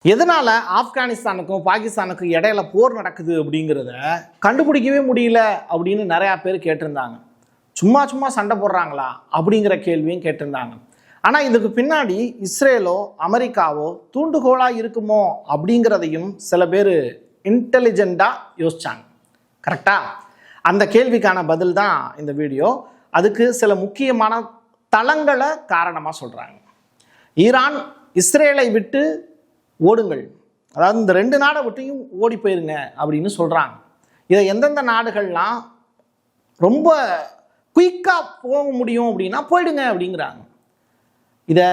எதனால ஆப்கானிஸ்தானுக்கும் பாகிஸ்தானுக்கும் இடையில போர் நடக்குது அப்படிங்கிறத கண்டுபிடிக்கவே முடியல அப்படின்னு நிறையா பேர் கேட்டிருந்தாங்க. சும்மா சும்மா சண்டை போடுறாங்களா அப்படிங்கிற கேள்வியும் கேட்டிருந்தாங்க. ஆனால் இதுக்கு பின்னாடி இஸ்ரேலோ அமெரிக்காவோ தூண்டுகோலாக இருக்குமோ அப்படிங்கிறதையும் சில பேர் இன்டெலிஜென்ட்டாக யோசிச்சாங்க. கரெக்டா? அந்த கேள்விக்கான பதில் தான் இந்த வீடியோ. அதுக்கு சில முக்கியமான தளங்களை காரணமாக சொல்கிறாங்க. ஈரான் இஸ்ரேலை விட்டு ஓடுங்கள், அதாவது இந்த ரெண்டு நாடை விட்டையும் ஓடி போயிருங்க அப்படின்னு சொல்கிறாங்க. இதை எந்தெந்த நாடுகள்லாம் ரொம்ப குயிக்காக போக முடியும் அப்படின்னா போயிடுங்க அப்படிங்கிறாங்க. இதை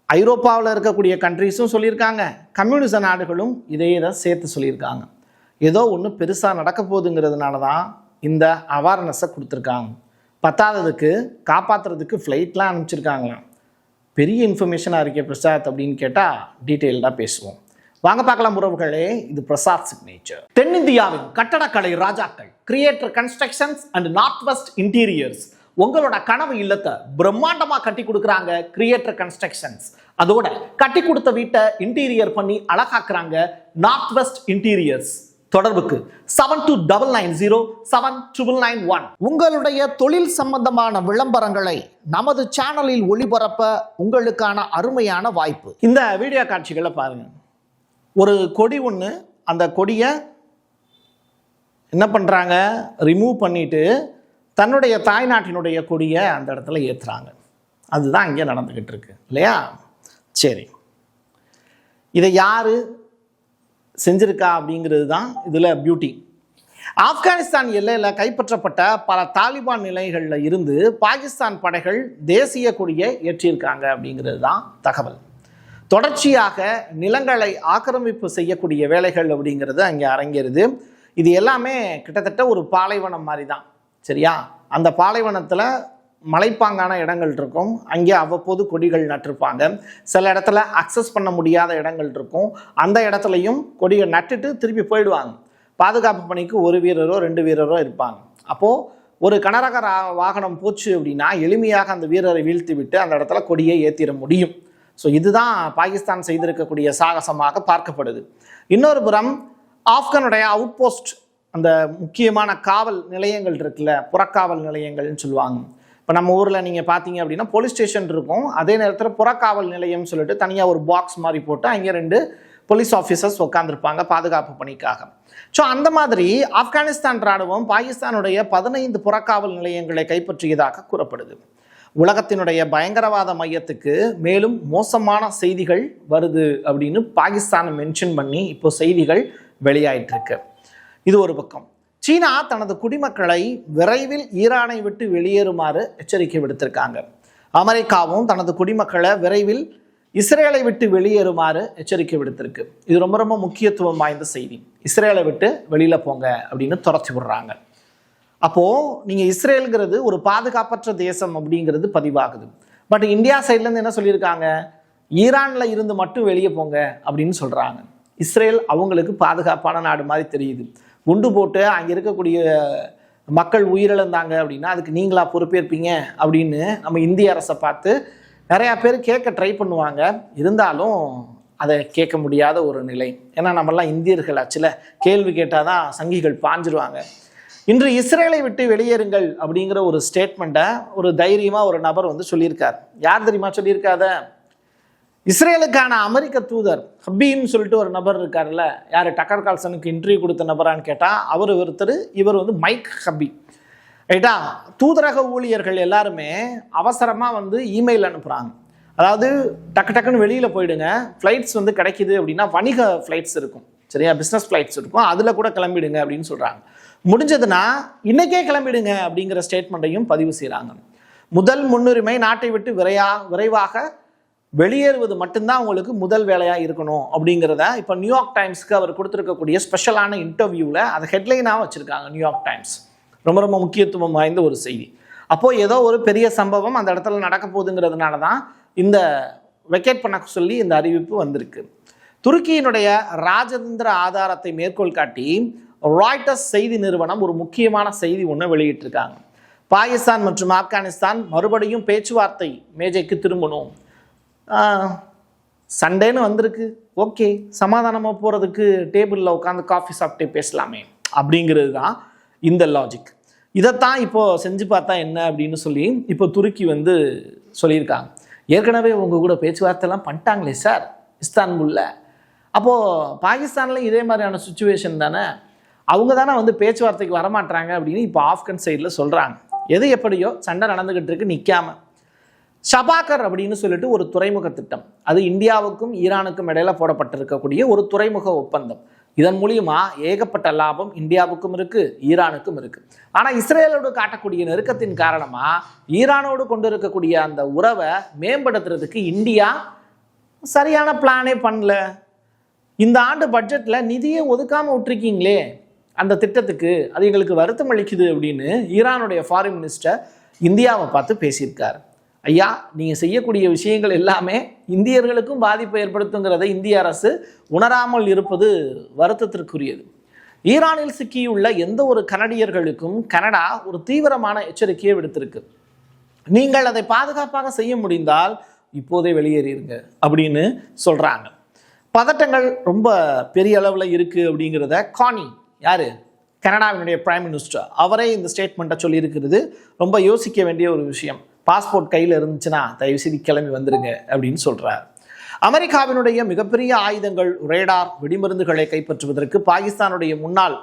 ஐரோப்பாவில் இருக்கக்கூடிய கண்ட்ரிஸும் சொல்லியிருக்காங்க, கம்யூனிச நாடுகளும் இதை சேர்த்து சொல்லியிருக்காங்க. ஏதோ ஒன்று பெருசாக நடக்க போகுதுங்கிறதுனால தான் இந்த அவேர்னஸை கொடுத்துருக்காங்க. பத்தாததுக்கு காப்பாற்றுறதுக்கு ஃப்ளைட்லாம் அனுப்பிச்சிருக்காங்களாம். பெரிய இன்ஃபர்மேஷனாக இருக்கே பிரசாத் அப்படின்னு கேட்டால் டீட்டெயில்டாக பேசுவோம். வாங்க பார்க்கலாம் உறவுகளே, இது பிரசாத் சிக்னேச்சர். தென்னிந்தியாவின் கட்டடக்கலை ராஜாக்கள் creator constructions and north west interiors உங்களோட கனவு இல்லத்தை பிரம்மாண்டமாக கட்டி கொடுக்குறாங்க கிரியேட்டர் கன்ஸ்ட்ரக்ஷன்ஸ். அதோட கட்டி கொடுத்த வீட்டை இன்டீரியர் பண்ணி அழகாக்குறாங்க நார்த் வெஸ்ட் இன்டீரியர்ஸ். தொடர்புக்கு 72907991. உங்களுடைய தொழில் சம்பந்தமான விளம்பரங்களை நமது சேனலில் ஒளிபரப்ப உங்களுக்கான அருமையான வாய்ப்பு. இந்த வீடியோ காட்சிகளை பாருங்க. ஒரு கொடி ஒன்று, அந்த கொடியை என்ன பண்ணுறாங்க, ரிமூவ் பண்ணிட்டு தன்னுடைய தாய்நாட்டினுடைய கொடியை அந்த இடத்துல ஏற்றுறாங்க. அதுதான் இங்கே நடந்துக்கிட்டு இருக்கு இல்லையா? சரி, இதை யாரு செஞ்சிருக்கா அப்படிங்கிறது தான் இதில் பியூட்டி. ஆப்கானிஸ்தான் எல்லையில் கைப்பற்றப்பட்ட பல தாலிபான் நிலைகளில் இருந்து பாகிஸ்தான் படைகள் தேசிய கொடியை ஏற்றியிருக்காங்க அப்படிங்கிறது தான் தகவல். தொடர்ச்சியாக நிலங்களை ஆக்கிரமிப்பு செய்யக்கூடிய வேலைகள் அப்படிங்கிறது அங்கே அரங்கேறுது. இது எல்லாமே கிட்டத்தட்ட ஒரு பாலைவனம் மாதிரி தான், சரியா? அந்த பாலைவனத்தில் மலைப்பாங்கான இடங்கள் இருக்கும், அங்கே அவ்வப்போது கொடிகள் நட்டிருப்பாங்க. சில இடத்துல அக்சஸ் பண்ண முடியாத இடங்கள் இருக்கும், அந்த இடத்துலையும் கொடியை நட்டுட்டு திருப்பி போயிடுவாங்க. பாதுகாப்பு பணிக்கு ஒரு வீரரோ ரெண்டு வீரரோ இருப்பாங்க. அப்போது ஒரு கனரக வாகனம் போச்சு அப்படின்னா எளிமையாக அந்த வீரரை வீழ்த்தி விட்டு அந்த இடத்துல கொடியை ஏற்றிட முடியும். ஸோ இதுதான் பாகிஸ்தான் செய்திருக்கக்கூடிய சாகசமாக பார்க்கப்படுது. இன்னொரு புறம் ஆப்கானுடைய அவுட் போஸ்ட், அந்த முக்கியமான காவல் நிலையங்கள் இருக்குல்ல, புறக்காவல் நிலையங்கள்னு சொல்லுவாங்க. இப்போ நம்ம ஊரில் நீங்கள் பார்த்தீங்க அப்படின்னா போலீஸ் ஸ்டேஷன் இருக்கும், அதே நேரத்தில் புறக்காவல் நிலையம்னு சொல்லிட்டு தனியாக ஒரு பாக்ஸ் மாதிரி போட்டு அங்கே 2 போலீஸ் ஆஃபீஸர்ஸ் உட்காந்துருப்பாங்க பாதுகாப்பு பணிக்காக. ஸோ அந்த மாதிரி ஆப்கானிஸ்தான் ராணுவம் பாகிஸ்தானுடைய 15 புறக்காவல் நிலையங்களை கைப்பற்றியதாக கூறப்படுது. உலகத்தினுடைய பயங்கரவாத மையத்துக்கு மேலும் மோசமான செய்திகள் வருது அப்படின்னு பாகிஸ்தானை மென்ஷன் பண்ணி இப்போ செய்திகள் வெளியாயிட்டு இருக்கு. இது ஒரு பக்கம். சீனா தனது குடிமக்களை விரைவில் ஈரானை விட்டு வெளியேறுமாறு எச்சரிக்கை விடுத்திருக்காங்க. அமெரிக்காவும் தனது குடிமக்களை விரைவில் இஸ்ரேலை விட்டு வெளியேறுமாறு எச்சரிக்கை விடுத்திருக்கு. இது ரொம்ப ரொம்ப முக்கியத்துவம் வாய்ந்த செய்தி. இஸ்ரேலை விட்டு வெளியில் போங்க அப்படின்னு துரத்தி விடுறாங்க. அப்போது நீங்கள் இஸ்ரேலுங்கிறது ஒரு பாதுகாப்பற்ற தேசம் அப்படிங்கிறது பதிவாகுது. பட் இந்தியா சைட்லேருந்து என்ன சொல்லியிருக்காங்க, ஈரானில் இருந்து மட்டும் வெளியே போங்க அப்படின்னு சொல்கிறாங்க. இஸ்ரேல் அவங்களுக்கு பாதுகாப்பான நாடு மாதிரி தெரியுது. குண்டு போட்டு அங்கே இருக்கக்கூடிய மக்கள் உயிரிழந்தாங்க அப்படின்னா அதுக்கு நீங்களா பொறுப்பேற்பீங்க அப்படின்னு நம்ம இந்திய அரசை பார்த்து நிறையா பேர் கேட்க ட்ரை பண்ணுவாங்க. இருந்தாலும் அதை கேட்க முடியாத ஒரு நிலை. ஏன்னா நம்மளாம் இந்தியர்கள் ஆச்சுல, கேள்வி கேட்டால் தான் சங்கிகள் பாஞ்சிருவாங்க. இன்று இஸ்ரேலை விட்டு வெளியேறுங்கள் அப்படிங்கிற ஒரு ஸ்டேட்மெண்ட்டை ஒரு தைரியமாக ஒரு நபர் வந்து சொல்லியிருக்கார். யார் தெரியுமா சொல்லியிருக்காத? இஸ்ரேலுக்கான அமெரிக்க தூதர் ஹப்பின்னு சொல்லிட்டு ஒரு நபர் இருக்கார்ல, யார் டக்கர் கால்சனுக்கு இன்டர்வியூ கொடுத்த நபரான்னு கேட்டால் அவர் ஒருத்தர். இவர் வந்து மைக் ஹப்பி, ரைட்டா? தூதரக ஊழியர்கள் எல்லாருமே அவசரமாக வந்து இமெயில் அனுப்புகிறாங்க. அதாவது டக்கு டக்குன்னு வெளியில் போயிடுங்க, ஃப்ளைட்ஸ் வந்து கிடைக்கிது அப்படின்னா வணிக ஃப்ளைட்ஸ் இருக்கும், சரியா? பிஸ்னஸ் ஃப்ளைட்ஸ் இருக்கும், அதில் கூட கிளம்பிடுங்க அப்படின்னு சொல்கிறாங்க. முடிஞ்சதுன்னா இன்றைக்கே கிளம்பிடுங்க அப்படிங்கிற ஸ்டேட்மெண்ட்டையும் பதிவு செய்கிறாங்க. முதல் முன்னுரிமை நாட்டை விட்டு விரைவாக வெளியேறுவது மட்டும்தான் உங்களுக்கு முதல் வேலையாக இருக்கணும் அப்படிங்கிறத இப்போ நியூயார்க் டைம்ஸ்க்கு அவர் கொடுத்துருக்கக்கூடிய ஸ்பெஷலான இன்டர்வியூவில் அதை ஹெட்லைனாக வச்சுருக்காங்க. நியூயார்க் டைம்ஸ் ரொம்ப ரொம்ப முக்கியத்துவம் வாய்ந்த ஒரு செய்தி. அப்போது ஏதோ ஒரு பெரிய சம்பவம் அந்த இடத்துல நடக்க போகுதுங்கிறதுனால தான் இந்த வெக்கேட் பண்ண சொல்லி இந்த அறிவிப்பு வந்திருக்கு. துருக்கியினுடைய ராஜதந்திர ஆதாரத்தை மேற்கோள் காட்டி ராய்ட்டர்ஸ் செய்தி நிறுவனம் ஒரு முக்கியமான செய்தி ஒன்று வெளியிட்டிருக்காங்க. பாகிஸ்தான் மற்றும் ஆப்கானிஸ்தான் மறுபடியும் பேச்சுவார்த்தை மேஜைக்கு திரும்பணும். சண்டேன்னு வந்திருக்கு, ஓகே, சமாதானமாக போகிறதுக்கு டேபிளில் உட்காந்து காஃபி சாப்பிட்டே பேசலாமே அப்படிங்கிறது தான் இந்த லாஜிக். இதைத்தான் இப்போ செஞ்சு பார்த்தா என்ன அப்படின்னு சொல்லி இப்போ துருக்கி வந்து சொல்லியிருக்காங்க. ஏற்கனவே உங்கள் கூட பேச்சுவார்த்தைலாம் பண்ணிட்டாங்களே சார் இஸ்தான்புல்ல. அப்போது பாகிஸ்தானில் இதே மாதிரியான சுச்சுவேஷன் தானே, அவங்க தானே வந்து பேச்சுவார்த்தைக்கு வரமாட்டாங்க அப்படின்னு இப்போ ஆப்கன் சைடில் சொல்கிறாங்க. எது எப்படியோ சண்டை நடந்துக்கிட்டு இருக்கு நிற்காம. ஷபாக்கர் அப்படின்னு சொல்லிட்டு ஒரு துறைமுக திட்டம், அது இந்தியாவுக்கும் ஈரானுக்கும் இடையில போடப்பட்டிருக்கக்கூடிய ஒரு துறைமுக ஒப்பந்தம். இதன் மூலியமா ஏகப்பட்ட லாபம் இந்தியாவுக்கும் இருக்கு, ஈரானுக்கும் இருக்கு. ஆனா இஸ்ரேலோடு காட்டக்கூடிய நெருக்கத்தின் காரணமா ஈரானோடு கொண்டு இருக்கக்கூடிய அந்த உறவை மேம்படுத்துறதுக்கு இந்தியா சரியான பிளானே பண்ணல. இந்த ஆண்டு பட்ஜெட்ல நிதியை ஒதுக்காம விட்டுருக்கீங்களே அந்த திட்டத்துக்கு, அது எங்களுக்கு வருத்தம் அளிக்குது அப்படின்னு ஈரானுடைய ஃபாரின் மினிஸ்டர் இந்தியாவை பார்த்து பேசியிருக்காரு. ஐயா, நீங்கள் செய்யக்கூடிய விஷயங்கள் எல்லாமே இந்தியர்களுக்கும் பாதிப்பை ஏற்படுத்துங்கிறத இந்திய அரசு உணராமல் இருப்பது வருத்தத்திற்குரியது. ஈரானில் சிக்கியுள்ள எந்த ஒரு கனடியர்களுக்கும் கனடா ஒரு தீவிரமான எச்சரிக்கையை விடுத்திருக்கு. நீங்கள் அதை பாதுகாப்பாக செய்ய முடிந்தால் இப்போதே வெளியேறிடுங்க அப்படின்னு சொல்கிறாங்க. பதட்டங்கள் ரொம்ப பெரிய அளவில் இருக்குது அப்படிங்கிறத கானி, யார், கனடாவினுடைய பிரைம் மினிஸ்டர், அவரே இந்த ஸ்டேட்மெண்ட்டை சொல்லியிருக்கிறது. ரொம்ப யோசிக்க வேண்டிய ஒரு விஷயம். பாஸ்போர்ட் கையில் இருந்துச்சுன்னா தயவுசெய்து கிளம்பி வந்துருங்க அப்படின்னு சொல்கிறார். அமெரிக்காவினுடைய மிகப்பெரிய ஆயுதங்கள், ரேடார், வெடிமருந்துகளை கைப்பற்றுவதற்கு பாகிஸ்தானுடைய முன்னாள்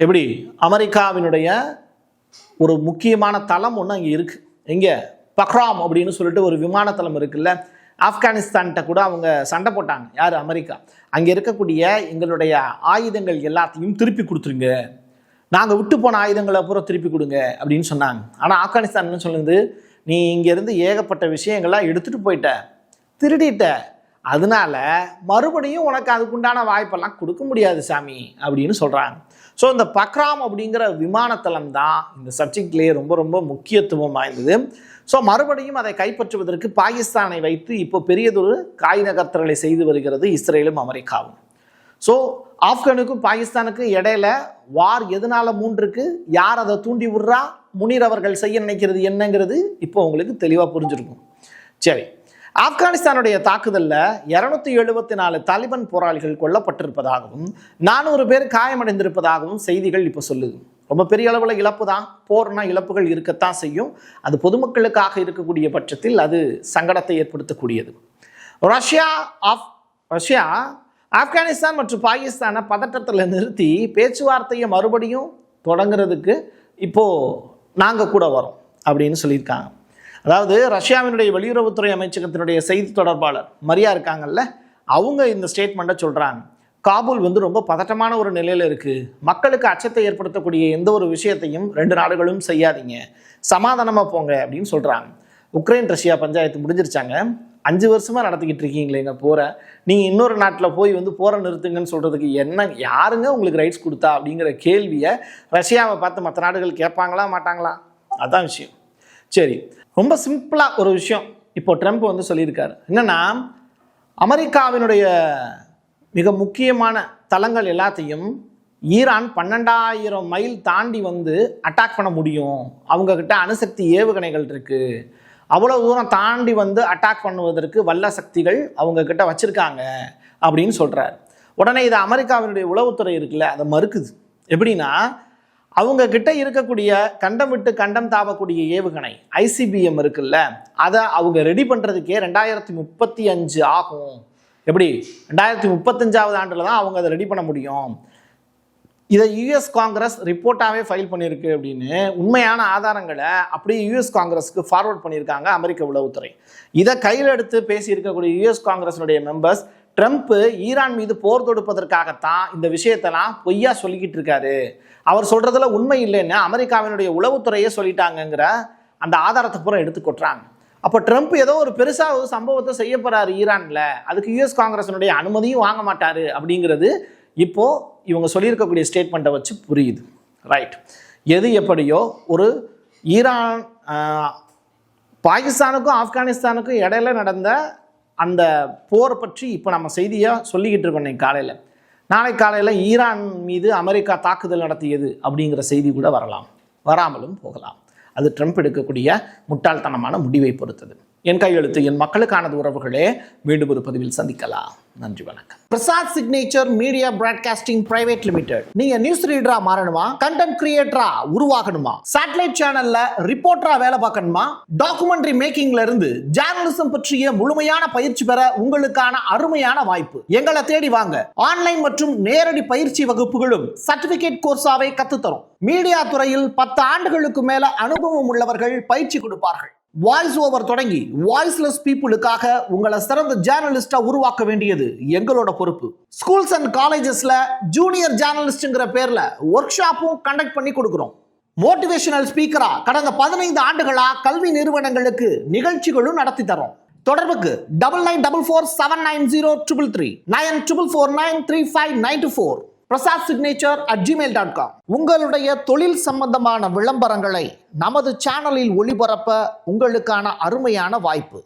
எப்படி அமெரிக்காவினுடைய ஒரு முக்கியமான தளம் ஒன்று அங்கே இருக்குது. எங்கே, பக்ராம் அப்படின்னு சொல்லிட்டு ஒரு விமான தளம் இருக்குல்ல, ஆப்கானிஸ்தான்கிட்ட கூட அவங்க சண்டை போட்டாங்க. யார், அமெரிக்கா. அங்கே இருக்கக்கூடிய எங்களுடைய ஆயுதங்கள் எல்லாத்தையும் திருப்பி கொடுத்துருங்க, நாங்கள் விட்டு போன ஆயுதங்களை அப்புறம் திருப்பி கொடுங்க அப்படின்னு சொன்னாங்க. ஆனால் ஆப்கானிஸ்தான் என்ன சொல்லுது, நீ இங்கேருந்து ஏகப்பட்ட விஷயங்கள்லாம் எடுத்துகிட்டு போயிட்ட, திருடிட்ட, அதனால மறுபடியும் உனக்கு அதுக்குண்டான வாய்ப்பெல்லாம் கொடுக்க முடியாது சாமி அப்படின்னு சொல்கிறாங்க. ஸோ இந்த பக்ராம் அப்படிங்கிற விமானத்தளம் தான் இந்த சப்ஜெக்ட்லேயே ரொம்ப ரொம்ப முக்கியத்துவம் வாய்ந்தது. ஸோ மறுபடியும் அதை கைப்பற்றுவதற்கு பாகிஸ்தானை வைத்து இப்போ பெரியதொரு காய் நகர்த்தலை செய்து வருகிறது இஸ்ரேலும் அமெரிக்காவும். ஸோ ஆப்கானுக்கும் பாகிஸ்தானுக்கும் இடையில வார் எதனால மூன்றுக்கு, யார் அதை தூண்டி விடுறா, முனீர் அவர்கள் செய்ய நினைக்கிறது என்னங்கிறது இப்போ உங்களுக்கு தெளிவாக புரிஞ்சிருக்கும். சரி, ஆப்கானிஸ்தானுடைய தாக்குதலில் 274 தாலிபான் போராளிகள் கொல்லப்பட்டிருப்பதாகவும் 400 பேர் காயமடைந்திருப்பதாகவும் செய்திகள் இப்போ சொல்லுது. ரொம்ப பெரிய அளவில் இழப்பு தான். போர்னா இழப்புகள் இருக்கத்தான் செய்யும். அது பொதுமக்களுக்காக இருக்கக்கூடிய பட்சத்தில் அது சங்கடத்தை ஏற்படுத்தக்கூடியது. ரஷ்யா ஆப்கானிஸ்தான் மற்றும் பாகிஸ்தானை பதட்டத்தில் நிறுத்தி பேச்சுவார்த்தையை மறுபடியும் தொடங்குறதுக்கு இப்போது நாங்கள் கூட வரோம் அப்படின்னு சொல்லியிருக்காங்க. அதாவது ரஷ்யாவினுடைய வெளியுறவுத்துறை அமைச்சகத்தினுடைய செய்தி தொடர்பாளர் மரியா இருக்காங்கல்ல, அவங்க இந்த ஸ்டேட்மெண்ட்டை சொல்கிறாங்க. காபூல் வந்து ரொம்ப பதட்டமான ஒரு நிலையில் இருக்குது, மக்களுக்கு அச்சத்தை ஏற்படுத்தக்கூடிய எந்த ஒரு விஷயத்தையும் 2 நாடுகளும் செய்யாதீங்க, சமாதானமாக போங்க அப்படின்னு சொல்கிறாங்க. Ukraine Russia panchayat முடிஞ்சிருச்சாங்க. 5 வருஷமாக நடத்திக்கிட்டு இருக்கீங்களேங்க போரை, நீங்கள் இன்னொரு நாட்டில் போய் வந்து போரை நிறுத்துங்கன்னு சொல்கிறதுக்கு என்ன, யாருங்க உங்களுக்கு ரைட்ஸ் கொடுத்தா அப்படிங்கிற கேள்வியை ரஷ்யாவை பார்த்து மற்ற நாடுகள் கேட்பாங்களா மாட்டாங்களா? அதான் விஷயம். சரி, ரொம்ப சிம்பிளாக ஒரு விஷயம் இப்போ ட்ரம்ப் வந்து சொல்லியிருக்காரு. என்னென்னா, அமெரிக்காவினுடைய மிக முக்கியமான தளங்கள் எல்லாத்தையும் ஈரான் 12,000 மைல் தாண்டி வந்து அட்டாக் பண்ண முடியும், அவங்கக்கிட்ட அணுசக்தி ஏவுகணைகள் இருக்குது, அவ்வளோ தூரம் தாண்டி வந்து அட்டாக் பண்ணுவதற்கு வல்ல சக்திகள் அவங்கக்கிட்ட வச்சுருக்காங்க அப்படின்னு சொல்கிறார். உடனே இது அமெரிக்காவினுடைய உளவுத்துறை இருக்குல்ல, அதை மறுக்குது. எப்படின்னா, அவங்க கிட்ட இருக்கக்கூடிய கண்டம் விட்டு கண்டம் தாவக்கூடிய ஏவுகணை ICBM இருக்குல்ல, அதை அவங்க ரெடி பண்ணுறதுக்கே 2035 ஆகும். எப்படி, 2035ஆவது ஆண்டில் தான் அவங்க அதை ரெடி பண்ண முடியும். இதை US காங்கிரஸ் ரிப்போர்ட்டாகவே ஃபைல் பண்ணியிருக்கு அப்படின்னு உண்மையான ஆதாரங்களை அப்படியே US காங்கிரஸுக்கு ஃபார்வர்ட் பண்ணியிருக்காங்க அமெரிக்க உளவுத்துறை. இதை கையில் எடுத்து பேசியிருக்கக்கூடிய US காங்கிரஸினுடைய மெம்பர்ஸ், ட்ரம்ப்பு ஈரான் மீது போர் தொடுப்பதற்காகத்தான் இந்த விஷயத்தெல்லாம் பொய்யா சொல்லிக்கிட்டு இருக்காரு, அவர் சொல்றதுல உண்மை இல்லைன்னு அமெரிக்காவினுடைய உளவுத்துறையே சொல்லிட்டாங்கிற அந்த ஆதாரத்தை பூரா எடுத்து கொட்டுறாங்க. அப்போ ட்ரம்ப் ஏதோ ஒரு பெருசாக ஒரு சம்பவத்தை செய்ய போறாரு ஈரானில், அதுக்கு US காங்கிரஸினுடைய அனுமதியும் வாங்க மாட்டாரு அப்படிங்கிறது இப்போ இவங்க சொல்லியிருக்கக்கூடிய ஸ்டேட்மெண்ட்டை வச்சு புரியுது. ரைட், எது எப்படியோ ஒரு ஈரான் பாகிஸ்தானுக்கும் ஆப்கானிஸ்தானுக்கும் இடையில நடந்த அந்த போரை பற்றி இப்போ நம்ம செய்தியாக சொல்லிக்கிட்டு இருக்கோம். இன்னைக்கு காலையில், நாளை காலையில் ஈரான் மீது அமெரிக்கா தாக்குதல் நடத்தியது அப்படிங்கிற செய்தி கூட வரலாம், வராமலும் போகலாம். அது ட்ரம்ப் எடுக்கக்கூடிய முட்டாள்தனமான முடிவை பொறுத்தது. என் கையெழுத்து என் மக்களுக்கானது உறவுகளே. மீண்டும் ஒரு பதிவில் சந்திக்கலாம். நன்றி, வணக்கம். Prasad signature media broadcasting private limited. நீங்க நியூஸ் ரீடரா மாறணுமா, கண்டென்ட் கிரியேட்டரா உருவாகணுமா, சேட்டலைட் சேனல்ல ரிப்போர்ட்டரா வேலை பார்க்கணுமா, டாக்குமெண்ட்ரி மேக்கிங்ல இருந்து ஜேர்னலிசம் பற்றிய முழுமையான பயிற்சி பெற உங்களுக்கான அருமையான வாய்ப்பு. எங்களை தேடி வாங்க. ஆன்லைன் மற்றும் நேரடி பயிற்சி வகுப்புகளும் சர்டிபிகேட் கோர்ஸாவே கத்துத்தரும். மீடியா துறையில் 10 ஆண்டுகளுக்கு மேல அனுபவம் உள்ளவர்கள் பயிற்சி கொடுப்பார்கள். வாய்ஸ் ஓவர் தொடங்கி வாய்ஸ்லெஸ் பீப்புளுக்காக உங்களை சிறந்த ஜேர்னலிஸ்டா உருவாக்க வேண்டியது எங்களோட பொறுப்பு. ஸ்கூல்ஸ் அண்ட் காலேஜஸ்ல ஜூனியர் ஜேர்னலிஸ்ட்ங்கிற பேர்ல ஒர்க் ஷாப்பும் கண்டக்ட் பண்ணி கொடுக்கிறோம். மோட்டிவேஷனல் ஸ்பீக்கரா கடந்த 15 ஆண்டுகளா கல்வி நிறுவனங்களுக்கு நிகழ்ச்சிகளும் நடத்தி தரோம். தொடர்புக்கு 9944790333 94493594 prasad@gmail.com. உங்களுடைய தொழில் சம்பந்தமான விளம்பரங்களை நமது சேனலில் ஒளிபரப்ப உங்களுக்கான அருமையான வாய்ப்பு.